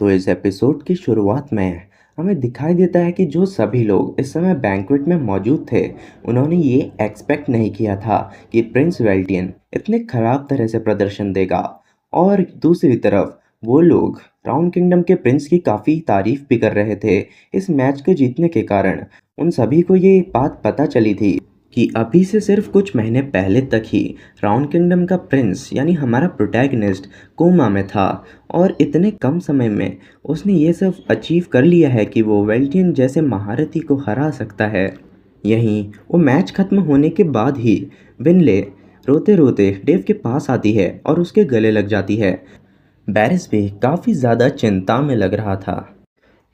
तो इस एपिसोड की शुरुआत में हमें दिखाई देता है कि जो सभी लोग इस समय बैंक्वेट में मौजूद थे, उन्होंने ये एक्सपेक्ट नहीं किया था कि प्रिंस वेल्टियन इतने खराब तरह से प्रदर्शन देगा। और दूसरी तरफ वो लोग राउंड किंगडम के प्रिंस की काफ़ी तारीफ भी कर रहे थे इस मैच को जीतने के कारण। उन सभी को ये बात पता चली थी कि अभी से सिर्फ कुछ महीने पहले तक ही राउंड किंगडम का प्रिंस यानी हमारा प्रोटैगनिस्ट कोमा में था, और इतने कम समय में उसने ये सब अचीव कर लिया है कि वो वेल्टियन जैसे महारथी को हरा सकता है। यहीं वो मैच खत्म होने के बाद ही विनले रोते रोते डेव के पास आती है और उसके गले लग जाती है। बैरिस भी काफ़ी ज़्यादा चिंता में लग रहा था,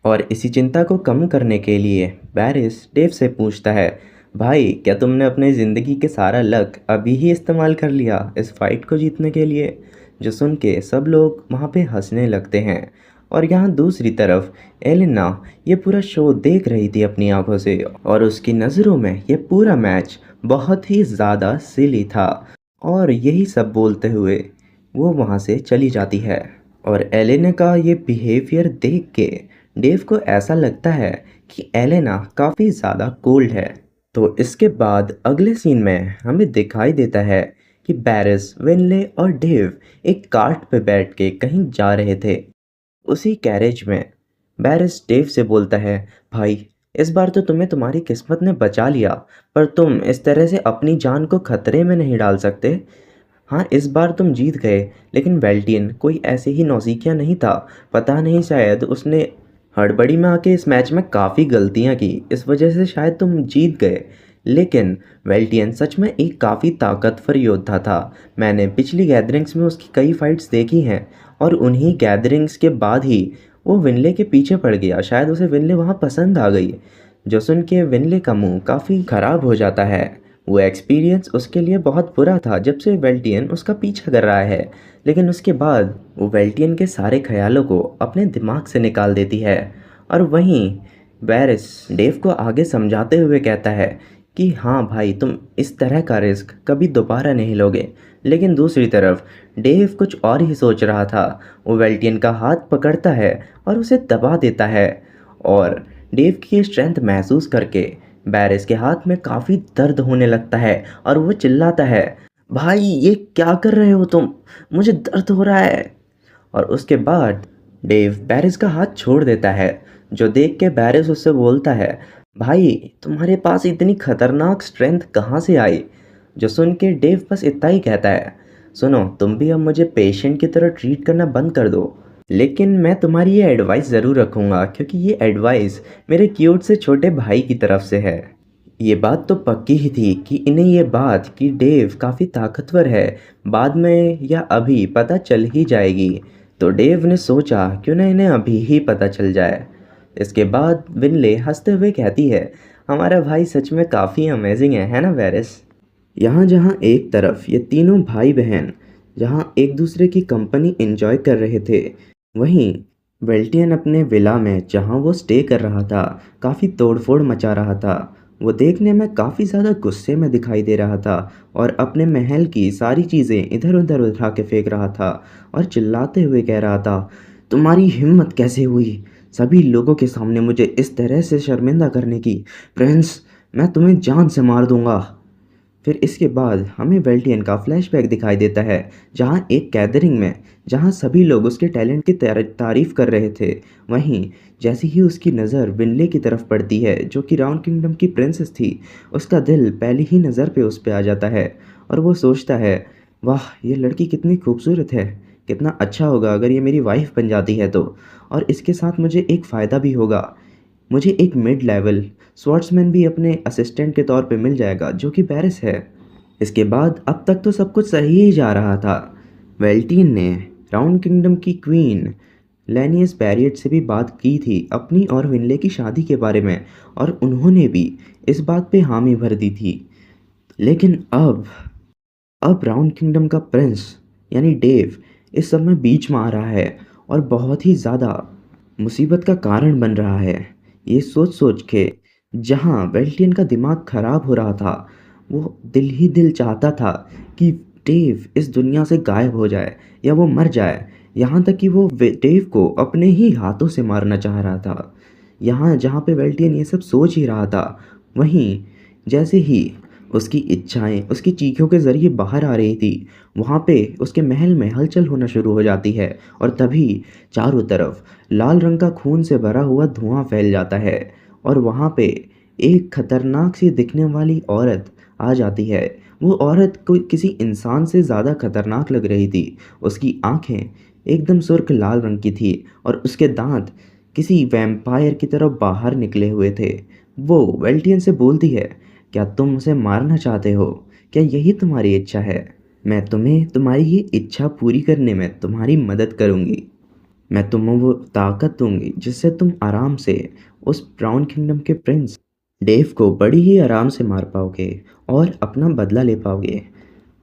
और इसी चिंता को कम करने के लिए बैरिस डेव से पूछता है, भाई क्या तुमने अपनी ज़िंदगी के सारा लक अभी ही इस्तेमाल कर लिया इस फाइट को जीतने के लिए? जो सुन के सब लोग वहाँ पे हंसने लगते हैं। और यहाँ दूसरी तरफ एलिना ये पूरा शो देख रही थी अपनी आंखों से, और उसकी नज़रों में ये पूरा मैच बहुत ही ज़्यादा सिली था। और यही सब बोलते हुए वो वहाँ से चली जाती है। और एलेना का ये बिहेवियर देख के डेव को ऐसा लगता है कि एलेना काफ़ी ज़्यादा कोल्ड है। तो इसके बाद अगले सीन में हमें दिखाई देता है कि बैरिस, विनले और डेव एक कार्ट पे बैठ के कहीं जा रहे थे। उसी कैरेज में बैरिस डेव से बोलता है, भाई इस बार तो तुम्हें तुम्हारी किस्मत ने बचा लिया, पर तुम इस तरह से अपनी जान को खतरे में नहीं डाल सकते। हाँ, इस बार तुम जीत गए, लेकिन वेल्टियन कोई ऐसे ही नौसिखिया नहीं था। पता नहीं, शायद उसने हड़बड़ी में आके इस मैच में काफ़ी गलतियाँ की, इस वजह से शायद तुम जीत गए। लेकिन वेल्टियन सच में एक काफ़ी ताकतवर योद्धा था। मैंने पिछली गैदरिंग्स में उसकी कई फाइट्स देखी हैं, और उन्हीं गैदरिंग्स के बाद ही वो विनले के पीछे पड़ गया। शायद उसे विनले वहाँ पसंद आ गई। जो सुन के विनले का मुंह काफ़ी ख़राब हो जाता है। वो एक्सपीरियंस उसके लिए बहुत बुरा था जब से वेल्टियन उसका पीछा कर रहा है। लेकिन उसके बाद वो वेल्टियन के सारे ख्यालों को अपने दिमाग से निकाल देती है। और वहीं बैरिस डेव को आगे समझाते हुए कहता है कि हाँ भाई, तुम इस तरह का रिस्क कभी दोबारा नहीं लोगे। लेकिन दूसरी तरफ डेव कुछ और ही सोच रहा था। वो वेल्टियन का हाथ पकड़ता है और उसे दबा देता है, और डेव की स्ट्रेंथ महसूस करके बैरिस के हाथ में काफ़ी दर्द होने लगता है, और वो चिल्लाता है, भाई ये क्या कर रहे हो तुम, मुझे दर्द हो रहा है। और उसके बाद डेव बैरिस का हाथ छोड़ देता है, जो देख के बैरिस उससे बोलता है, भाई तुम्हारे पास इतनी खतरनाक स्ट्रेंथ कहाँ से आई? जो सुन के डेव बस इतना ही कहता है, सुनो तुम भी अब मुझे पेशेंट की तरह ट्रीट करना बंद कर दो, लेकिन मैं तुम्हारी ये एडवाइस ज़रूर रखूँगा, क्योंकि ये एडवाइस मेरे क्यूट से छोटे भाई की तरफ से है। ये बात तो पक्की ही थी कि इन्हें ये बात कि डेव काफ़ी ताकतवर है बाद में या अभी पता चल ही जाएगी। तो डेव ने सोचा क्यों ना इन्हें अभी ही पता चल जाए। इसके बाद विनले हंसते हुए कहती है, हमारा भाई सच में काफ़ी अमेजिंग है ना वेरिस? यहाँ जहाँ एक तरफ ये तीनों भाई बहन जहाँ एक दूसरे की कंपनी एंजॉय कर रहे थे, वहीं वेल्टियन अपने विला में जहाँ वो स्टे कर रहा था काफ़ी तोड़फोड़ मचा रहा था। वो देखने में काफ़ी ज़्यादा गुस्से में दिखाई दे रहा था, और अपने महल की सारी चीज़ें इधर उधर उठा के फेंक रहा था, और चिल्लाते हुए कह रहा था, तुम्हारी हिम्मत कैसे हुई सभी लोगों के सामने मुझे इस तरह से शर्मिंदा करने की? प्रिंस, मैं तुम्हें जान से मार दूंगा। फिर इसके बाद हमें वेल्टियन का फ्लैशबैक दिखाई देता है, जहां एक गैदरिंग में जहां सभी लोग उसके टैलेंट की तारीफ कर रहे थे, वहीं जैसे ही उसकी नज़र विनले की तरफ पड़ती है जो कि राउंड किंगडम की प्रिंसेस थी, उसका दिल पहली ही नज़र पे उस पे आ जाता है। और वो सोचता है, वाह ये लड़की कितनी खूबसूरत है, कितना अच्छा होगा अगर ये मेरी वाइफ बन जाती है तो। और इसके साथ मुझे एक फ़ायदा भी होगा, मुझे एक मिड लेवल स्वॉर्ड्समैन भी अपने असिस्टेंट के तौर पे मिल जाएगा जो कि बैरिस है। इसके बाद अब तक तो सब कुछ सही ही जा रहा था। वेल्टीन ने राउंड किंगडम की क्वीन लेनियस बैरियट से भी बात की थी अपनी और विनले की शादी के बारे में, और उन्होंने भी इस बात पे हामी भर दी थी। लेकिन अब राउंड किंगडम का प्रिंस यानी डेव इस सब में बीच में आ रहा है, और बहुत ही ज़्यादा मुसीबत का कारण बन रहा है। ये सोच सोच के जहाँ वेल्टियन का दिमाग खराब हो रहा था, वो दिल ही दिल चाहता था कि डेव इस दुनिया से गायब हो जाए या वो मर जाए, यहाँ तक कि वो डेव को अपने ही हाथों से मारना चाह रहा था। यहाँ जहाँ पे वेल्टियन ये सब सोच ही रहा था, वहीं जैसे ही उसकी इच्छाएं उसकी चीखों के ज़रिए बाहर आ रही थी, वहाँ पे उसके महल में हलचल होना शुरू हो जाती है और तभी चारों तरफ लाल रंग का खून से भरा हुआ धुआं फैल जाता है और वहाँ पे एक खतरनाक सी दिखने वाली औरत आ जाती है। वो औरत कोई किसी इंसान से ज़्यादा खतरनाक लग रही थी। उसकी आंखें एकदम सुर्ख लाल रंग की थी और उसके दांत किसी वैम्पायर की तरह बाहर निकले हुए थे। वो वेल्टियन से बोलती है, क्या तुम उसे मारना चाहते हो? क्या यही तुम्हारी इच्छा है? मैं तुम्हें तुम्हारी ये इच्छा पूरी करने में तुम्हारी मदद करूंगी। मैं तुम्हें वो ताकत दूंगी जिससे तुम आराम से उस ब्राउन किंगडम के प्रिंस डेव को बड़ी ही आराम से मार पाओगे और अपना बदला ले पाओगे।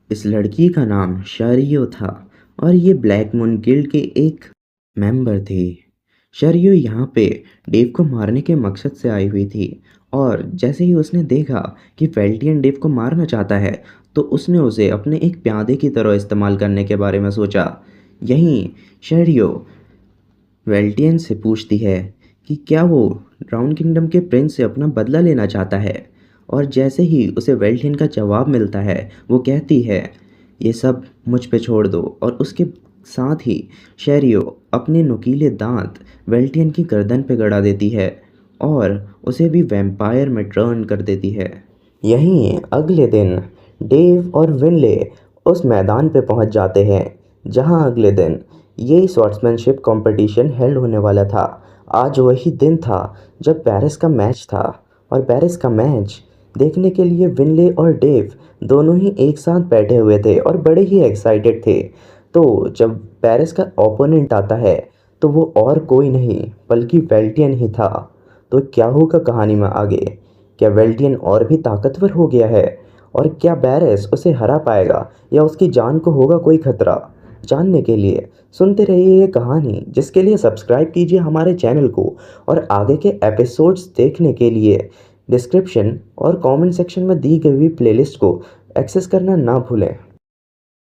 इस लड़की का नाम शरियो था और ये ब्लैक मून गिल्ड के एक मेंबर थी। शरियो यहाँ पे डेव को मारने के मकसद से आई हुई थी और जैसे ही उसने देखा कि फेल्टियन डेव को मारना चाहता है, तो उसने उसे अपने एक प्यादे की तरह इस्तेमाल करने के बारे में सोचा। यहीं शरियो वेल्टियन से पूछती है कि क्या वो राउंड किंगडम के प्रिंस से अपना बदला लेना चाहता है, और जैसे ही उसे वेल्टियन का जवाब मिलता है, वो कहती है ये सब मुझ पे छोड़ दो, और उसके साथ ही शेरियो अपने नुकीले दांत वेल्टियन की गर्दन पे गड़ा देती है और उसे भी वैम्पायर में टर्न कर देती है। यहीं अगले दिन डेव और विनले उस मैदान पे पहुंच जाते हैं जहां अगले दिन ये स्वॉर्ड्समैनशिप कंपटीशन हेल्ड होने वाला था। आज वही दिन था जब पेरिस का मैच था और पेरिस का मैच देखने के लिए विनले और डेव दोनों ही एक साथ बैठे हुए थे और बड़े ही एक्साइटेड थे। तो जब पेरिस का ओपोनेंट आता है तो वो और कोई नहीं बल्कि वेल्टियन ही था। तो क्या होगा कहानी में आगे? क्या वेल्टियन और भी ताकतवर हो गया है, और क्या बैरिस उसे हरा पाएगा या उसकी जान को होगा कोई खतरा? जानने के लिए सुनते रहिए ये कहानी, जिसके लिए सब्सक्राइब कीजिए हमारे चैनल को, और आगे के एपिसोड्स देखने के लिए डिस्क्रिप्शन और कमेंट सेक्शन में दी गई हुई प्लेलिस्ट को एक्सेस करना ना भूलें।